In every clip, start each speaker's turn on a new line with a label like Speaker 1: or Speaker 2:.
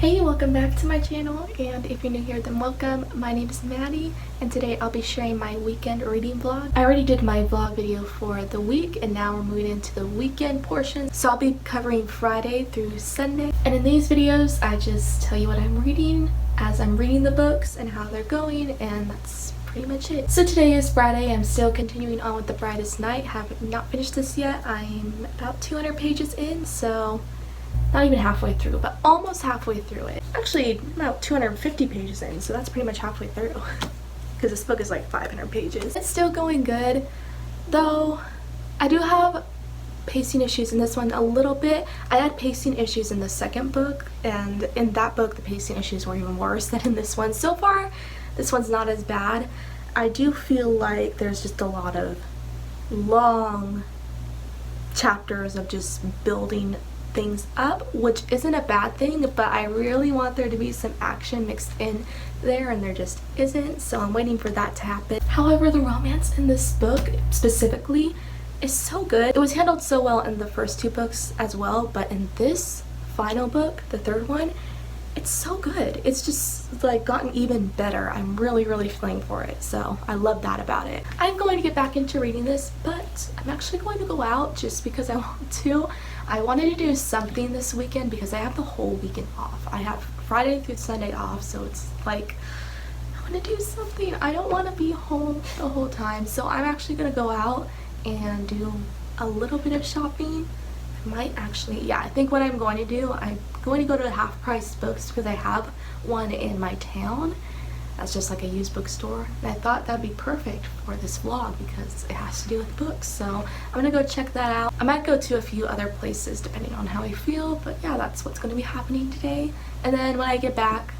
Speaker 1: Hey, welcome back to my channel, and if you're new here then welcome. My name is Maddie and today I'll be sharing my weekend reading vlog. I already did my vlog video for the week and now we're moving into the weekend portion. So I'll be covering Friday through Sunday, and in these videos I just tell you what I'm reading as I'm reading the books and how they're going, and that's pretty much it. So today is Friday. I'm still continuing on with The Brightest Night. Have not finished this yet. I'm about 200 pages in, so not even halfway through, but almost halfway through it. Actually, about 250 pages in, so that's pretty much halfway through. Because this book is like 500 pages. It's still going good, though I do have pacing issues in this one a little bit. I had pacing issues in the second book, and in that book the pacing issues were even worse than in this one. So far, this one's not as bad. I do feel like there's just a lot of long chapters of just building things up, which isn't a bad thing, but I really want there to be some action mixed in there, and there just isn't, so I'm waiting for that to happen. However, the romance in this book specifically is so good. It was handled so well in the first two books as well, but in this final book, the third one, it's so good. It's just like gotten even better. I'm really feeling for it, so I love that about it. I'm going to get back into reading this, but I'm actually going to go out just because I want to. I wanted to do something this weekend because I have the whole weekend off. I have Friday through Sunday off, so it's like I want to do something. I don't want to be home the whole time, so I'm actually going to go out and do a little bit of shopping. I might actually, yeah, I think what I'm going to do, I'm going to go to half-price books because I have one in my town. That's just like a used bookstore, and I thought that'd be perfect for this vlog because it has to do with books, so I'm gonna go check that out. I might go to a few other places depending on how I feel, but yeah, that's what's gonna be happening today. And then when I get back,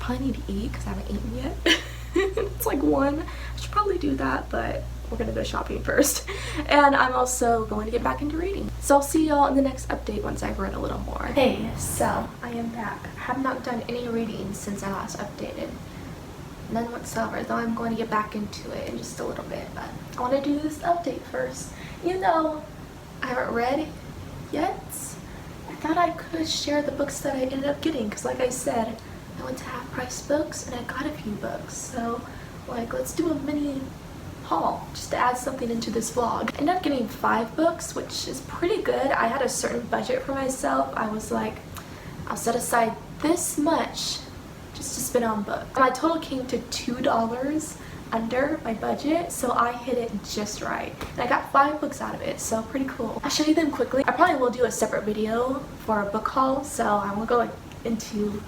Speaker 1: I probably need to eat because I haven't eaten yet. It's like 1. I should probably do that, but we're gonna go shopping first. And I'm also going to get back into reading. So I'll see y'all in the next update once I've read a little more. Hey, so I am back. I have not done any reading since I last updated. None whatsoever, though I'm going to get back into it in just a little bit, but I want to do this update first. Even though I haven't read yet, I thought I could share the books that I ended up getting, because like I said, I went to half-price books and I got a few books, so like let's do a mini haul just to add something into this vlog. I ended up getting 5 books, which is pretty good. I had a certain budget for myself. I was like, I'll set aside this much just to spend on books. My total came to $2 under my budget, so I hit it just right. And I got 5 books out of it, so pretty cool. I'll show you them quickly. I probably will do a separate video for a book haul, so I won't go into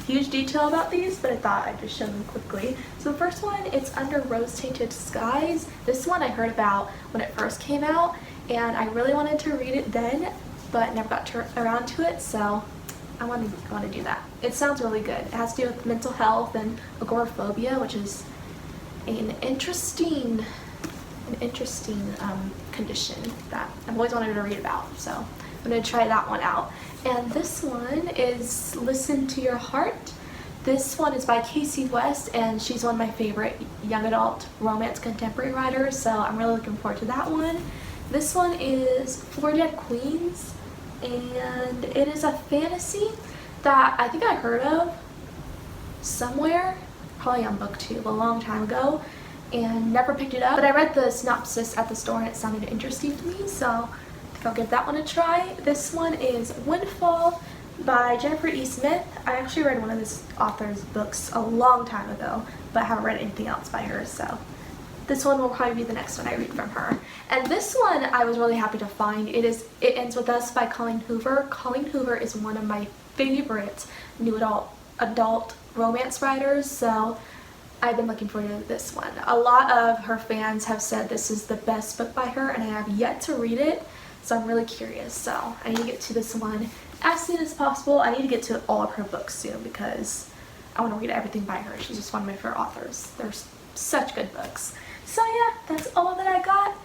Speaker 1: huge detail about these, but I thought I'd just show them quickly. So the first one, it's Under Rose-Tainted Skies. This one I heard about when it first came out, and I really wanted to read it then, but never got around to it, so I want to do that. It sounds really good. It has to do with mental health and agoraphobia, which is an interesting condition that I've always wanted to read about. So I'm going to try that one out. And this one is Listen to Your Heart. This one is by Casey West, and she's one of my favorite young adult romance contemporary writers, so I'm really looking forward to that one. This one is 4 Dead Queens, and it is a fantasy that I think I heard of somewhere, probably on BookTube a long time ago, and never picked it up. But I read the synopsis at the store and it sounded interesting to me, so I think I'll give that one a try. This one is Windfall by Jennifer E. Smith. I actually read one of this author's books a long time ago, but I haven't read anything else by her, so this one will probably be the next one I read from her. And this one I was really happy to find. It Ends With Us by Colleen Hoover. Colleen Hoover is one of my favorite new adult romance writers, so I've been looking forward to this one. A lot of her fans have said this is the best book by her, and I have yet to read it, so I'm really curious. So I need to get to this one as soon as possible. I need to get to all of her books soon because I want to read everything by her. She's just one of my favorite authors. They're such good books. So yeah, that's all that I got,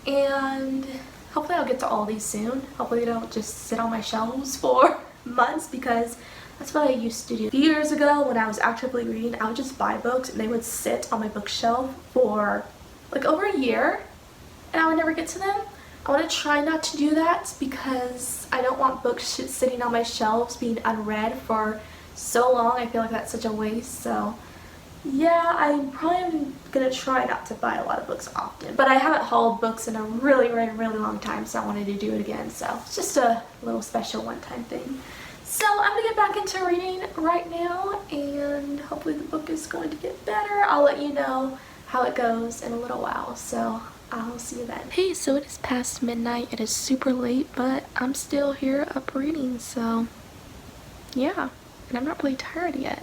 Speaker 1: and hopefully I'll get to all these soon. Hopefully they don't just sit on my shelves for months, because that's what I used to do. A few years ago when I was actively reading, I would just buy books and they would sit on my bookshelf for like over a year and I would never get to them. I want to try not to do that because I don't want books sitting on my shelves being unread for so long. I feel like that's such a waste. So yeah, I'm probably gonna try not to buy a lot of books often. But I haven't hauled books in a really long time, so I wanted to do it again. So it's just a little special one-time thing. So I'm gonna get back into reading right now, and hopefully the book is going to get better. I'll let you know how it goes in a little while. So I'll see you then. Hey, so it is past midnight. It is super late, but I'm still here up reading. So yeah, and I'm not really tired yet.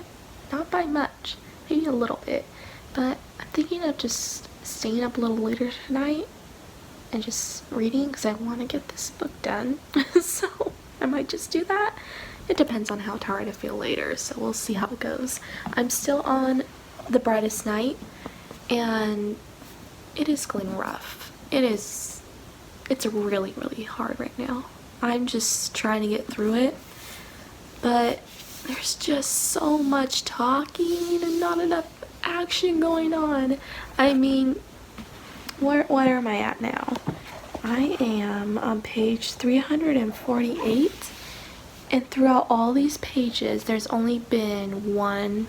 Speaker 1: Not by much. Maybe a little bit, but I'm thinking of just staying up a little later tonight and just reading because I want to get this book done. So I might just do that. It depends on how tired I feel later, so we'll see how it goes. I'm still on The Brightest Night, and it is going rough. It's really hard right now. I'm just trying to get through it, but there's just so much talking and not enough action going on. I mean, where am I at now? I am on page 348, and throughout all these pages there's only been one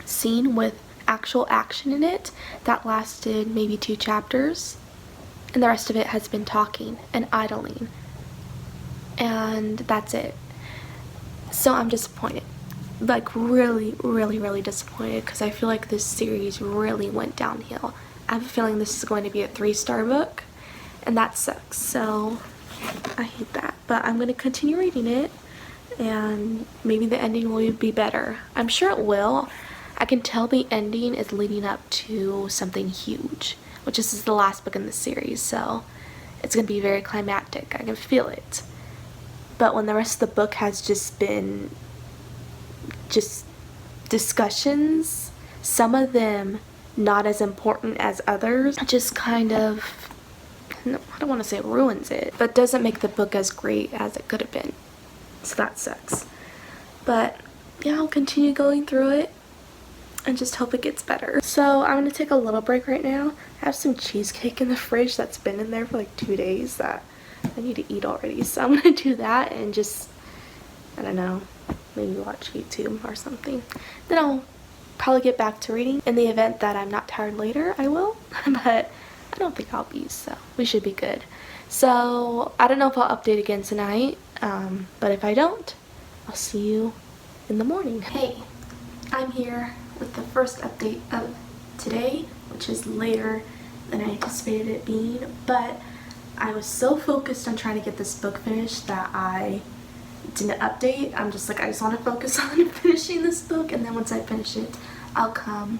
Speaker 1: scene with actual action in it that lasted maybe 2 chapters, and the rest of it has been talking and idling, and that's it. So I'm disappointed, like really disappointed, because I feel like this series really went downhill. I have a feeling this is going to be a 3-star book, and that sucks. So I hate that, but I'm going to continue reading it, and maybe the ending will be better. I'm sure it will. I can tell the ending is leading up to something huge, which is the last book in the series, so it's going to be very climactic. I can feel it. But when the rest of the book has just been discussions, some of them not as important as others, just kind of, I don't want to say ruins it, but doesn't make the book as great as it could have been. So that sucks. But yeah, I'll continue going through it and just hope it gets better. So I'm going to take a little break right now. I have some cheesecake in the fridge that's been in there for like 2 days that I need to eat already, so I'm gonna do that and just, I don't know, maybe watch YouTube or something. Then I'll probably get back to reading. In the event that I'm not tired later, I will, but I don't think I'll be, so we should be good. So I don't know if I'll update again tonight, but if I don't, I'll see you in the morning. Hey, I'm here with the first update of today, which is later than I anticipated it being, but I was so focused on trying to get this book finished that I didn't update. I'm just like, I just want to focus on finishing this book, and then once I finish it, I'll come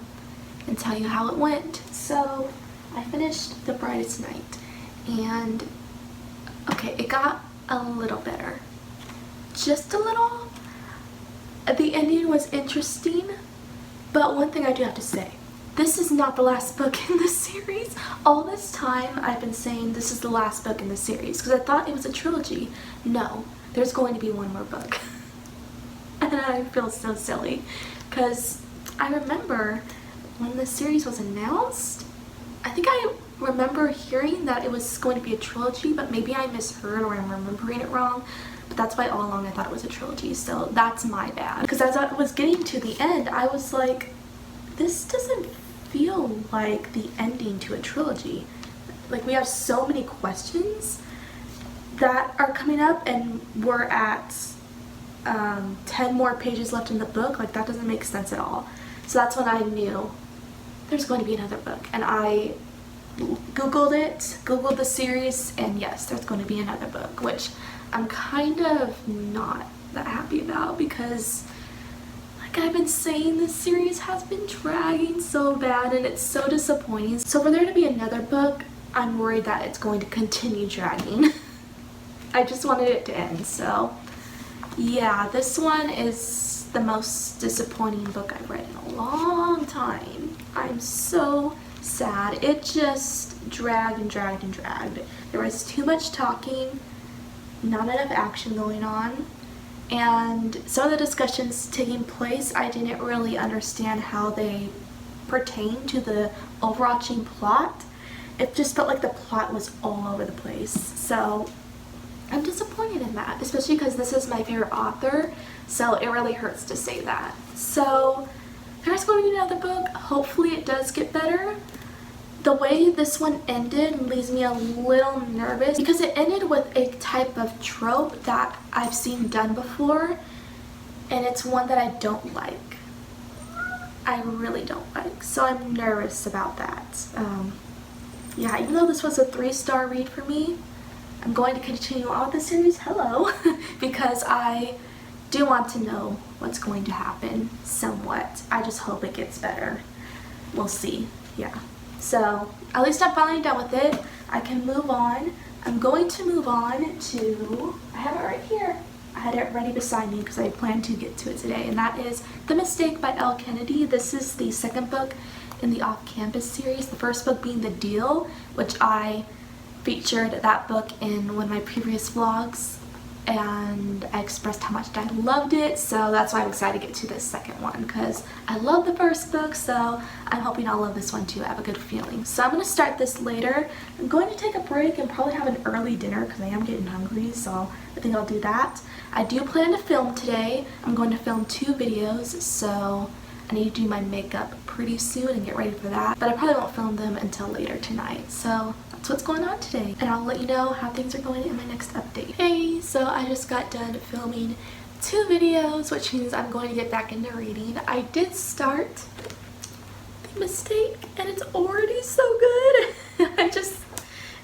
Speaker 1: and tell you how it went. So I finished The Brightest Night, and okay, it got a little better. Just a little. The ending was interesting, but one thing I do have to say, this is not the last book in the series. All this time I've been saying this is the last book in the series because I thought it was a trilogy. No, there's going to be one more book. And I feel so silly because I remember when the series was announced, I think I remember hearing that it was going to be a trilogy, but maybe I misheard or I'm remembering it wrong. But that's why all along I thought it was a trilogy, so that's my bad. Because as I was getting to the end, I was like, this doesn't feel like the ending to a trilogy. Like, we have so many questions that are coming up, and we're at 10 more pages left in the book. Like, that doesn't make sense at all. So that's when I knew there's going to be another book, and I googled the series, and yes, there's going to be another book, which I'm kind of not that happy about because, like I've been saying, this series has been dragging so bad and it's so disappointing. So for there to be another book, I'm worried that it's going to continue dragging. I just wanted it to end. So yeah, this one is the most disappointing book I've read in a long time. I'm so sad. It just dragged and dragged and dragged. There was too much talking, not enough action going on, and some of the discussions taking place, I didn't really understand how they pertain to the overarching plot, it just felt like the plot was all over the place. So I'm disappointed in that, especially because this is my favorite author, so it really hurts to say that. So there's going to be another book. Hopefully it does get better. The way this one ended leaves me a little nervous because it ended with a type of trope that I've seen done before, and it's one that I don't like. I really don't like, so I'm nervous about that. Yeah, even though this was a 3-star read for me, I'm going to continue on with the series, hello, because I do want to know what's going to happen somewhat. I just hope it gets better. We'll see, yeah. So, at least I'm finally done with it. I can move on. I'm going to move on to, I have it right here. I had it ready beside me because I plan to get to it today, and that is The Mistake by L. Kennedy. This is the second book in the Off-Campus series, the first book being The Deal, which I featured that book in one of my previous vlogs, and I expressed how much I loved it, so that's why I'm excited to get to this second one, because I love the first book, so I'm hoping I'll love this one too. I have a good feeling. So I'm going to start this later. I'm going to take a break and probably have an early dinner because I am getting hungry, so I think I'll do that. I do plan to film today. I'm going to film 2 videos, so I need to do my makeup pretty soon and get ready for that, but I probably won't film them until later tonight. So that's what's going on today, and I'll let you know how things are going in my next update. Hey, so I just got done filming 2 videos, which means I'm going to get back into reading. I did start The Mistake, and it's already so good.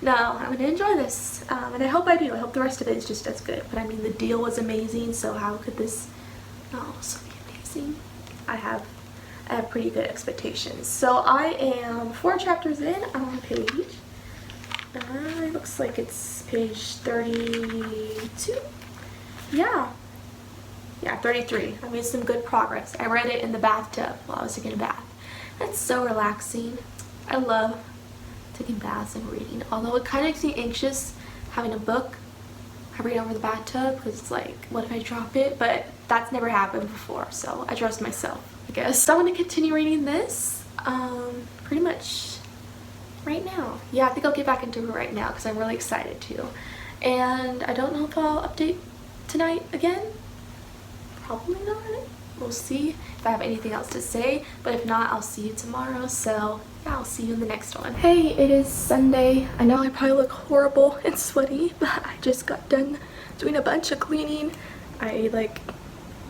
Speaker 1: I'm going to enjoy this, and I hope I do. I hope the rest of it is just as good, but I mean, The Deal was amazing, so how could this not also be amazing? I have pretty good expectations. So I am 4 chapters in. I'm on page, it looks like it's page 32. Yeah, 33. I made some good progress. I read it in the bathtub while I was taking a bath. That's so relaxing. I love taking baths and reading, although it kind of makes me anxious having a book I read over the bathtub because it's like, what if I drop it? But that's never happened before, so I trust myself, I guess. So I'm going to continue reading this pretty much right now. Yeah, I think I'll get back into it right now because I'm really excited to. And I don't know if I'll update tonight again. Probably not. We'll see if I have anything else to say, but if not, I'll see you tomorrow. So yeah, I'll see you in the next one. Hey, it is Sunday. I know I probably look horrible and sweaty, but I just got done doing a bunch of cleaning. I like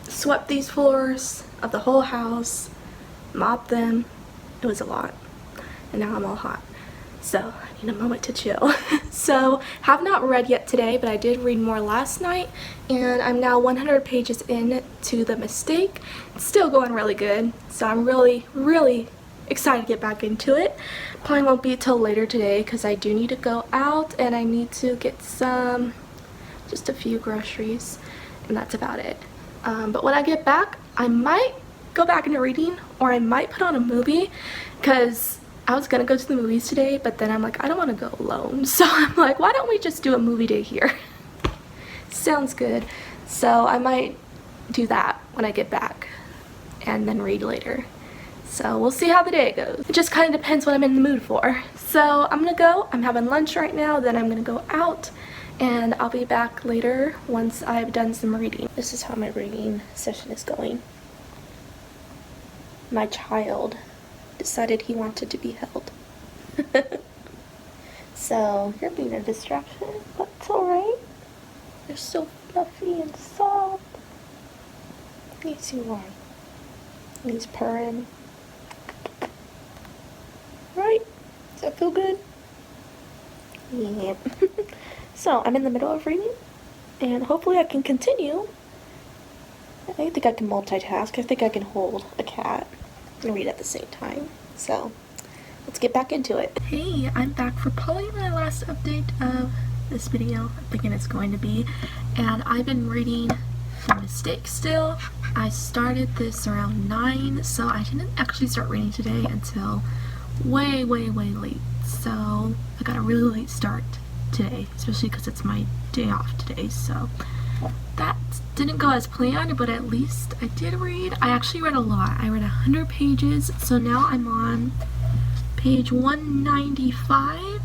Speaker 1: swept these floors of the whole house, mopped them. It was a lot, and now I'm all hot, so I need a moment to chill. So have not read yet today, but I did read more last night, and I'm now 100 pages in to The Mistake. It's still going really good, so I'm really excited to get back into it. Probably won't be till later today because I do need to go out and I need to get just a few groceries, and that's about it. But when I get back, I might go back into reading, or I might put on a movie, because I was gonna go to the movies today, but then I'm like, I don't want to go alone, so I'm like, why don't we just do a movie day here? Sounds good. So I might do that when I get back and then read later. So we'll see how the day goes. It just kind of depends what I'm in the mood for. So I'm gonna go. I'm having lunch right now, then I'm gonna go out, and I'll be back later once I've done some reading. This is how my reading session is going. My child decided he wanted to be held. So you're being a distraction, but it's alright. You're so fluffy and soft. Yes, you are. He's purring. Right? Does that feel good? Yeah. So I'm in the middle of reading, and hopefully I can continue. I think I can multitask. I think I can hold a cat and read at the same time. So let's get back into it. Hey, I'm back for probably my last update of this video. I'm thinking it's going to be. And I've been reading The Mistake still. I started this around 9, so I didn't actually start reading today until way late. So I got a really late start today, especially because it's my day off today. So that didn't go as planned, but at least I did read. I actually read a lot. I read 100 pages, so now I'm on page 195,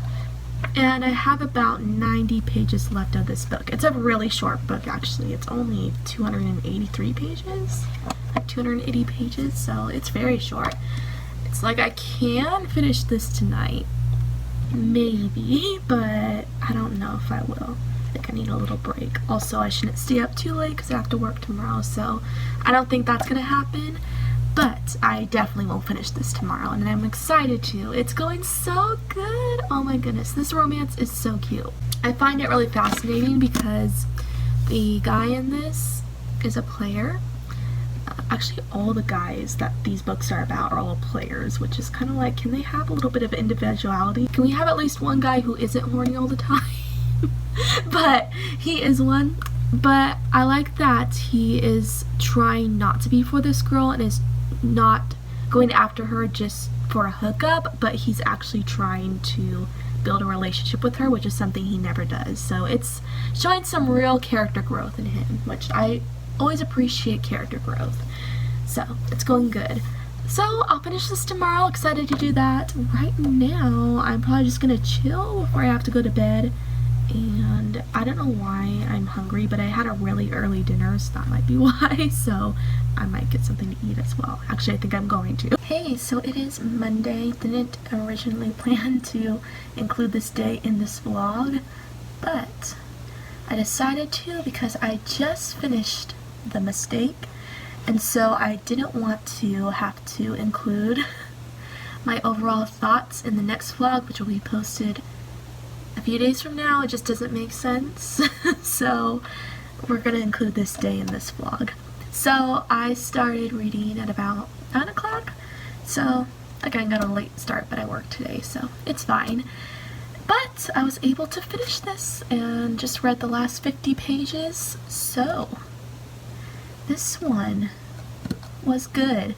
Speaker 1: And I have about 90 pages left of this book. It's a really short book, actually. It's only 283 pages, like 280 pages, so it's very short. It's like I can finish this tonight, maybe, but I don't know if I will. I think I need a little break. Also, I shouldn't stay up too late because I have to work tomorrow, so I don't think that's gonna happen. But I definitely will finish this tomorrow, and I'm excited to. It's going so good. Oh my goodness, this romance is so cute. I find it really fascinating because the guy in this is a player. Actually, all the guys that these books are about are all players, which is kind of like, can they have a little bit of individuality? Can we have at least one guy who isn't horny all the time? But he is one. But I like that he is trying not to be for this girl and is not going after her just for a hookup, but he's actually trying to build a relationship with her, which is something he never does. So it's showing some real character growth in him, which I always appreciate character growth. So it's going good. So I'll finish this tomorrow. Excited to do that. Right now I'm probably just gonna chill before I have to go to bed. And I don't know why I'm hungry, but I had a really early dinner, so that might be why. So I might get something to eat as well. Actually, I think I'm going to. Hey, so it is Monday. Didn't originally plan to include this day in this vlog, but I decided to because I just finished The Mistake, and so I didn't want to have to include my overall thoughts in the next vlog, which will be posted a few days from now. It just doesn't make sense. So we're gonna include this day in this vlog. So I started reading at about 9 o'clock. So again, got a late start, but I worked today, so it's fine. But I was able to finish this and just read the last 50 pages. So this one was good.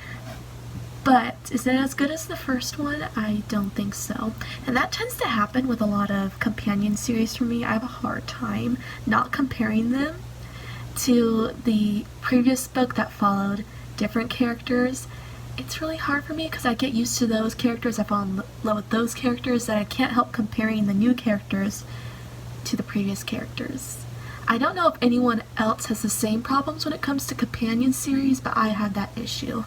Speaker 1: But is it as good as the first one? I don't think so. And that tends to happen with a lot of companion series for me. I have a hard time not comparing them to the previous book that followed different characters. It's really hard for me because I get used to those characters. I fall in love with those characters that I can't help comparing the new characters to the previous characters. I don't know if anyone else has the same problems when it comes to companion series, but I have that issue.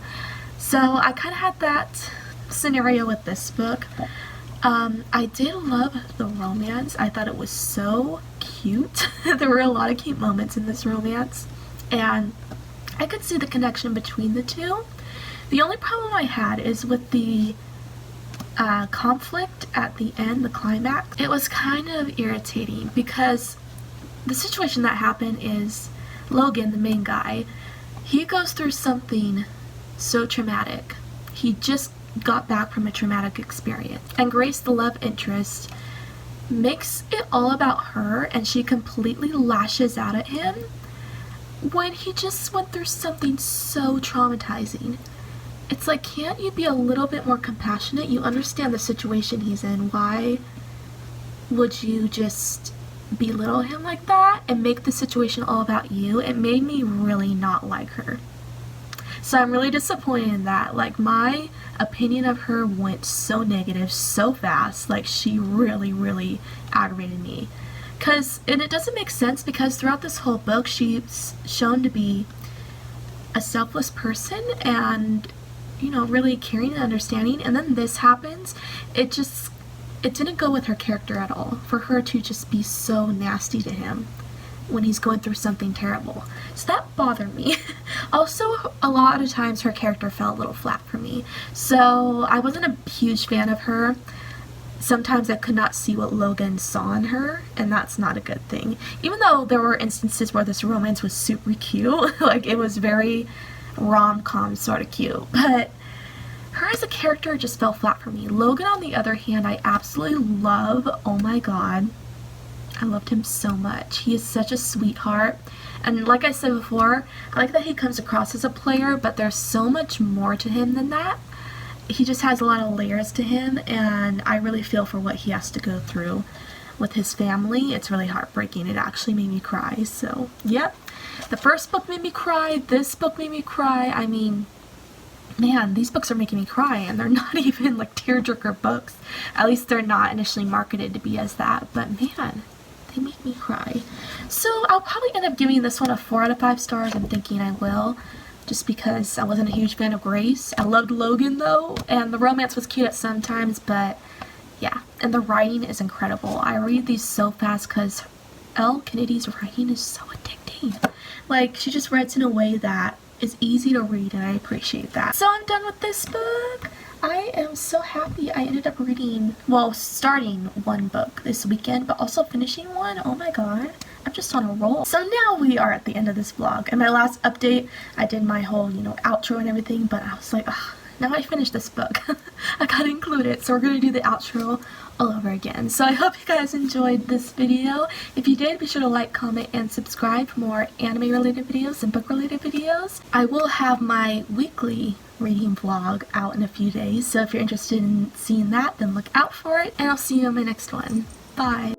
Speaker 1: So I kind of had that scenario with this book. I did love the romance. I thought it was so cute. There were a lot of cute moments in this romance, and I could see the connection between the two. The only problem I had is with the conflict at the end, the climax. It was kind of irritating because the situation that happened is Logan, the main guy, he goes through something so traumatic. He just got back from a traumatic experience, and Grace, the love interest, makes it all about her, and she completely lashes out at him when he just went through something so traumatizing. It's like, can't you be a little bit more compassionate? You understand the situation he's in. Why would you just belittle him like that and make the situation all about you? It made me really not like her. So I'm really disappointed in that. Like, my opinion of her went so negative so fast. Like, she really aggravated me. And it doesn't make sense because throughout this whole book she's shown to be a selfless person and, you know, really caring and understanding, and then this happens. It didn't go with her character at all for her to just be so nasty to him when he's going through something terrible. So that bothered me. Also, a lot of times her character fell a little flat for me. So I wasn't a huge fan of her. Sometimes I could not see what Logan saw in her, and that's not a good thing. Even though there were instances where this romance was super cute, like it was very rom-com sort of cute, but her as a character just fell flat for me. Logan, on the other hand, I absolutely love. Oh my god, I loved him so much. He is such a sweetheart, and like I said before, I like that he comes across as a player, but there's so much more to him than that. He just has a lot of layers to him, and I really feel for what he has to go through with his family. It's really heartbreaking. It actually made me cry. So, yep. The first book made me cry. This book made me cry. I mean, man, these books are making me cry, and they're not even like tearjerker books. At least they're not initially marketed to be as that, but man, they make me cry. So I'll probably end up giving this one a 4 out of 5 stars. I'm thinking I will, just because I wasn't a huge fan of Grace. I loved Logan though, and the romance was cute at some times, but yeah, and the writing is incredible. I read these so fast because Elle Kennedy's writing is so addicting. Like, she just writes in a way that is easy to read, and I appreciate that. So I'm done with this book. I am so happy I ended up reading, well, starting one book this weekend, but also finishing one. Oh my god, I'm just on a roll. So now we are at the end of this vlog. In my last update, I did my whole, outro and everything, but I was like, ugh, now I finished this book. I gotta include it, so we're gonna do the outro all over again. So I hope you guys enjoyed this video. If you did, be sure to like, comment, and subscribe for more anime related videos and book related videos. I will have my weekly reading vlog out in a few days, so if you're interested in seeing that, then look out for it, and I'll see you in my next one. Bye!